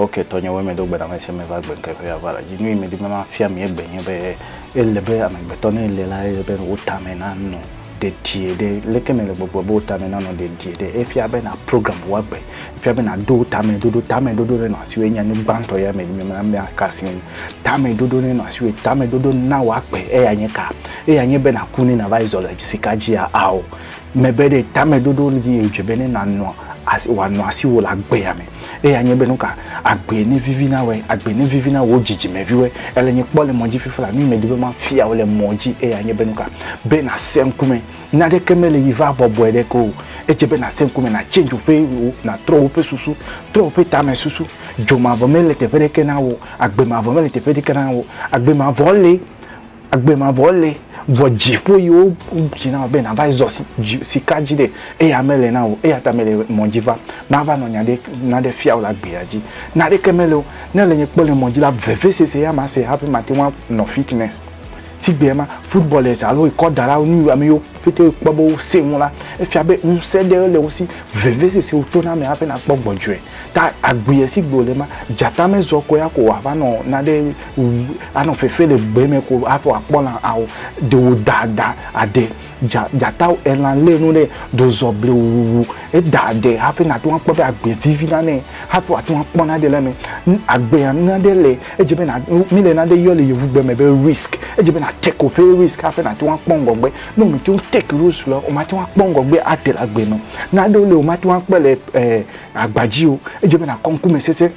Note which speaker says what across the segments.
Speaker 1: Ok, Tonya, we me do better. I say me va gben kefe avala. You know me di mama fia me gben be elebe am betone le la be utamena no de tie de leke me le bobo utamena no de tie de if ya be na program wa be if ya be na do tame do no asiwe nya ni banto ya me me akasin tame do no asiwe tame do na wa pe anye ka anye be na kuni na advisor like sikaji ya ao me be de tame do li ejebe ne na no as one no asiwo la gbe ya me anye be no ka agbe ni vivina wo jiji me viwe elenye kpole moji fifala ni me dibe ma fia ole moji anye be no ka be na senkume na de kemele yiva bobo ede ko ejebe na senkume na change pe na tro pe susu tro pe tame susu joma vomele te fere kenawo agbe ma vomele te fere kenawo agbe ma vole vojipo yo kina be na vai zosi sikaji de amele na o tamele monjiva na va no nyade na de fia la gbeaji na de kemelo na lenye pole monjila vvcc ya ma se happy matin no fitness si biema footballers alo iko dara ni ami yo pete pobo se won la e fia be un se de le aussi vvcc o to na me happy na gbogboju e ta agbuye si gbole ma jata me zoko ya ko wa no na de ano fefe le gbe me ko apo apola awo de o dada ade jata elan le no le do zoble wu e dade happy na to po be agbe vivina ne happy atu pon na de le me agbe na de le e je be na mi le na de yo le yevu gbe me be risk e je be na take up risk happy na to pon gogbe no mi to take rules lo o ma to pon gogbe ate la gbe no na de le o ma to pele agbaji o ejebe na konkume sese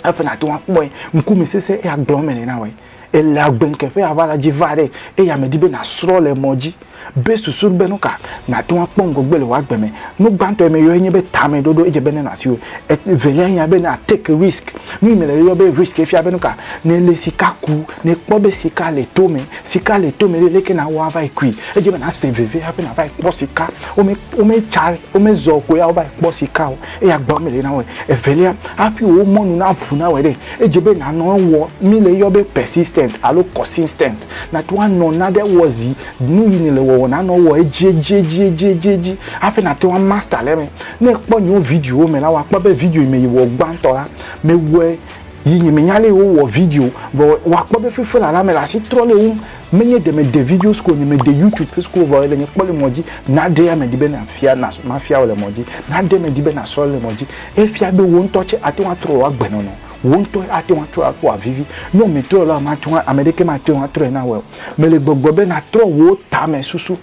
Speaker 1: afa na to apo nkume sese e aglomene na we e la gbenke fe avala jivare e ya medibe na sro le moji be susu be no ka na to apo ngogbe le wa gbeme no gbanto me yo enye be tame dodo ejebe na si o e vele ya be na take risk mi me le yo be risk e fi abe no ka ne le sikaku ne po be sika le tome le leke na wa vai kwi ejebe na se veve abe na vai po sika o me chal o me zo ko ya o vai po sika o e ya gba me le na we e vele happy o monu na pu na we de ejebe na no wo mi le yo be persistent alo consistent na to no na de was nu ni le wo na no wo ejejejejejeji happy na to master le me na po nyu video me la wa po be video me wo gbanto la me we yi me nyale wo video bo wa po be fifu la me la si trole wu menye de me de videos ko ni me de YouTube ko vo le ni po le moji na de ya me di be na fia na ma fia le moji na de me di be na so le moji e fia be wo ntoche ati wa tro wa gbe no wonto ati wa tro akwa vivi no me tro la ma tro amerike ma tro wa tro na we me le gbogbo be na tro wo ta me susu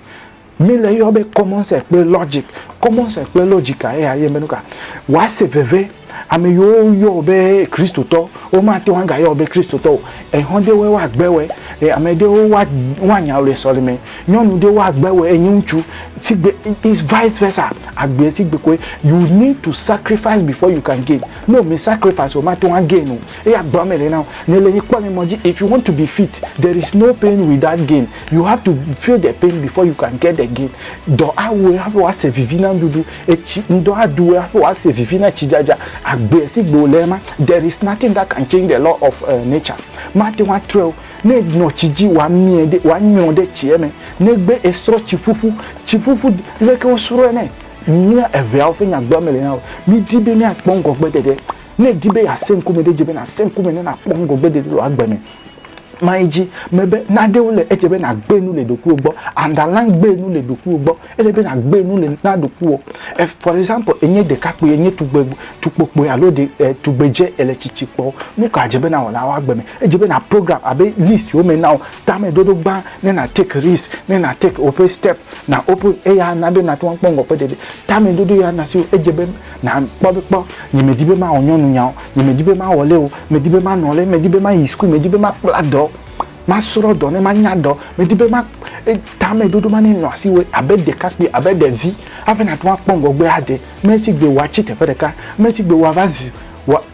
Speaker 1: me le yo be commence pe logic aye me no ka wa se veve ame yo be Kristo to o ma te wanga yo be Kristo to e honde we wa gbewe e ame de wa nya le so le me nyonu de wa gbewe enyunchu tigbe is vice versa agbe tigbe ko you need to sacrifice before you can gain no me sacrifice o ma te wan gain o e agba me le now ne le yipo mi moji if you want to be fit there is no pain without gain you have to feel the pain before you can get the gain do awe have wa se vivina dudu e chi ndo adu have wa se vivina chijaja agbe sigbo le ma there is nothing that can change the law of nature ma te wan throw ne no chiji wa mi de wa nyon de chieme ne gbe estro chipupu leke osuro ne ni eve afi nya gba mele na mi dibe ni akpongo gbedede ne dibe ya senkume de jibe na senkume ne na akpongo gbedede lo agbeme maiji mebe na de ule ejebe na gbenu le doku ogbo underline gbenu le doku ogbo elebe na gbenu le na doku o for example enye de kapo enye tukpopo ya lo de tugbeje elechichipo ni ka jebe na wala wa gbeme ejebe na program abe list yo me now tame dodo gba ne na take risk ne na take open step na open ya na be na to npongo pedede tame dodo ya na si ejebe na popo ni medibe ma onyonu nya ni medibe ma wole o medibe ma nole medibe ma isku medibe ma plado masuro do ne manya do me dibe ma tame dodo ma ni no asiwe abede kakpe abede vi afa na to akpongo gbe ade mesi gbe wa chi tefe deka mesi gbe wa vazi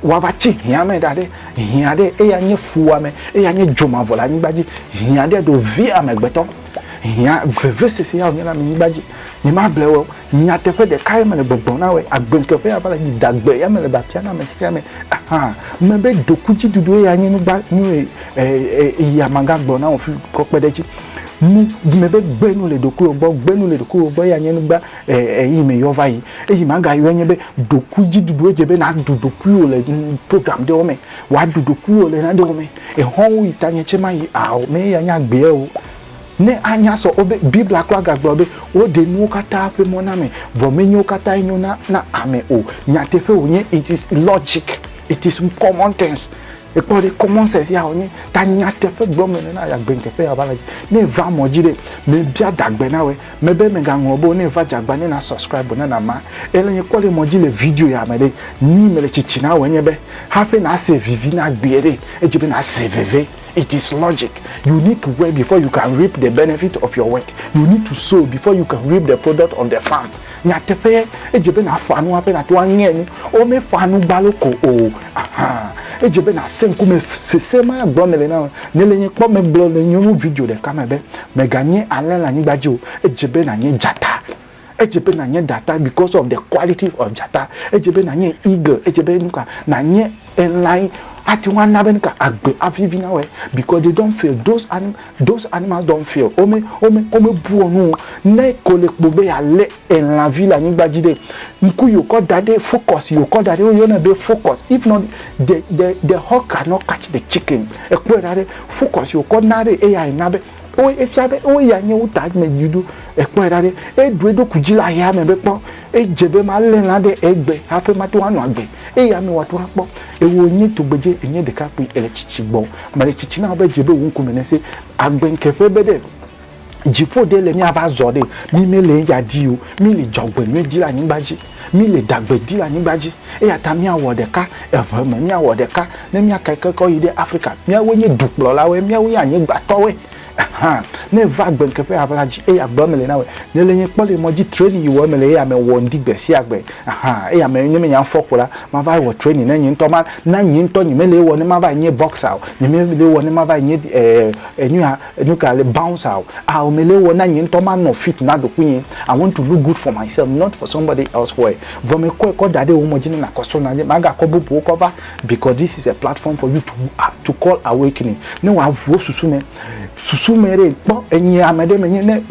Speaker 1: wa va chi hian me dade hian de e ya nye fuwa me e ya nye joma vola ni gbaji hian de do vi amegbeto hian veve sisi ya onyela mi gbaji ni ma blewo nya tefe de kai me le gbogbo na we agbenke fe ya bala ni dagbe ya me le ba pia na me sia me mebe dokuji dudu ya nyi nu gba nu ya manga gbo na o fi ko pedeji nu mebe gbenu le doku ogbo gbenu le doku ogbo ya nyenu gba yi me yo vai eyi manga yo nyebe doku ji dudu ejebe na doku o le program de o me wa doku o le na de o me hon itanye chema yi a me ya nya gbe o ne anya so obe bibla kwa gagbo obe o de nu kata fe mo na me vo me nyu kata inyo na ame o nya te fe o nye it is logic, it is common sense. Et pour les commencer ya onye ta nyate fe gbome na ya gbenke fe abalaji ne va mojire me bia dagbe na we me be me gango bo ne va jagba ne na subscribe na ma ele nye ko le mojile video ya mele ni mele chichi na we nye be ha fe na save vivi na gbiere e jibe na save. It is logic. You need to work before you can reap the benefit of your work. You need to sow before you can reap the product of the farm. Nyate fe e jibe na fanu ape na to anye o me fanu baloko o aha ejebe na senku me sesema gbomele na nele yin po me blo le yin video de ka mebe me ganye alela yin gbaji o ejebe na yin jata ejebe na yin data because of the quality of jata ejebe na yin eagle ejebe nuka na yin line ati wan na benka agbe avivi na we because they don't feel those animals don't feel ome bu onu ne kolekpo be ale en la ville yin gbaji de nku yo ko dade focus yo ko dade yo na be focus if not the hawk cannot catch the chicken e ko dade focus yo ko na re ai na be o e fiabe o ya nye uta me judu e ko dade e duedo kujila ya me be po e jebe ma le na de egbe hape ma to anu agbe e ya mi wa to rapo e wo nyi to gbeje enye de ka pe ele chichi gbo ma le chichi na be jebe wo nku me ne se agbe nkefe be de jipo de le mi aba zode mi me le ya di o mi le jogbe mi di la nyigbaji mi le dagbe di la nyigbaji e ya ta mi awo de ka e fo me mi awo de ka ne mi akekeko yi de Africa mi awo nyi duplo la we mi awo ya nyi gba to we ne va gbe nkefe abalaji e ya gbo me le na we ne le yin pole moji training yi wo me le ya me wo ndigbe si agbe e ya me nyi me yan fokola ma va wo training na yin to ma na yin to nyi me le wo ne ma va yin boxer nyi me le wo ne ma va yin enyu ka le bouncer o me le wo na yin to ma no fit na do kunyin I want to look good for myself not for somebody else where vo me ko dade wo moji na koso na ma ga ko bu cover because this is a platform for you to call awakening ne wa wo susu mere po enyi amede me ne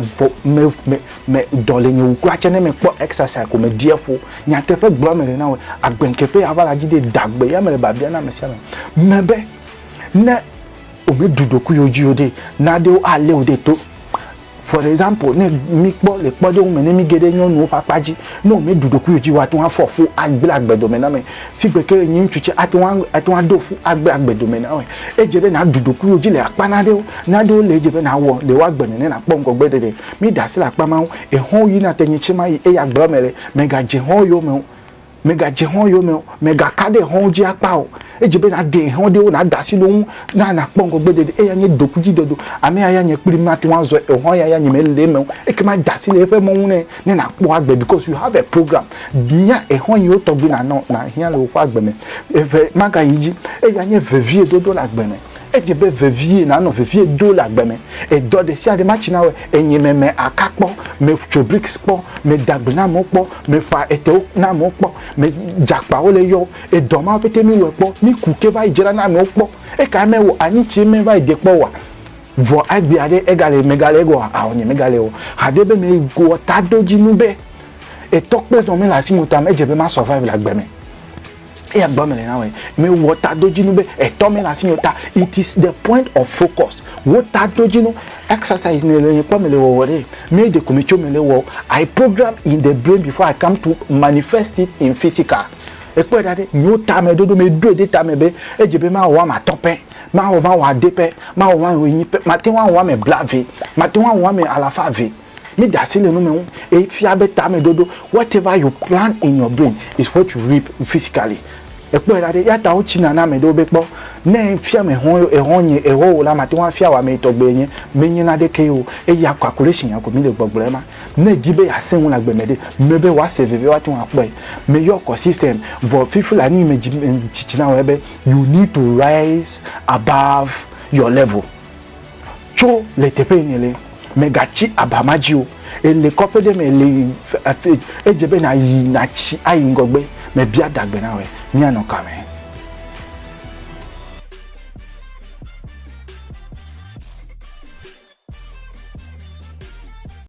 Speaker 1: me dole nyi ukra chene me po exercise ko me diefo nya tefe gbo mere na we agbenkepe abalaji de dagbe ya mere babia na me sia mebe ne o me dudoku yoji ode na de o ale ode to for example ne mi po le po de o me ne mi gede nyon no papaji no me dudoku yoji wa to afofu agbe agbedo me na me sigbeke yin ntuche ati wan dofu agbedo me na we ejebe na dudoku yoji le apana de o na de o le ejebe na wo le wa gbene ne na ponko gbedede mi dasi la pama o e hon yi na tenye chima yi e ya gbo mere mega je hon yo me mega kade hon ji apa o ejebe na de hon de o na dasi lo na ponko gbedede e ya nye dokuji dodo ame ya nye piri ma ti wan zo e hon ya nye me le me e ke ma dasi le fe mo ne na po agbe because you have a program nya e hon yi o to gbe na hia le po agbe me e fe maga yiji e ya nye vevie dodo la agbe me ejebe vevie na no vevie do la agbe me e do de si ade machina we enye me akakpo me chobrix po me dagbe na mo po me fa ete na mo po me jakpa o le yo e do ma pete mi we po mi kuke ba ijera na mo po e ka me wo ani chi me ba ide po wa vo agbe ade egale megale go a onye megale o adebe me go ta doji nu be e tokpe to me la si muta me ejebe ma survive la agbe me e agba me na we me water doji nu be e to me la si muta it is the point of focus water doji nu exercise ne le po me le wo wore me de komecho me le wo I program in the brain before I come to manifest it in physical e po dade nyo ta me dodo me do de ta me be ejebe ma wa ma tope ma wa depe ma wa yin pe ma ti wa me blave ma ti wa me alafa ve me dasi le no me e fi abeta me dodo whatever you plan in your brain is what you reap physically e po dade ya ta o china na me do be po ne fi me hon e honye e ho la ma ti wa fi awa me to gbe yin me yin na de ke o e ya calculation ya ko mi le gbogbore ma ne dibe ya senun la gbe me de me be wa save wa ti wa po me your system for people ani me chichina we be you need to rise above your level cho le tepe nyele megachi abamaji o ele kope de me le ejebe na yi na chi ayi ngogbe me bia dagbe na we mi anoka me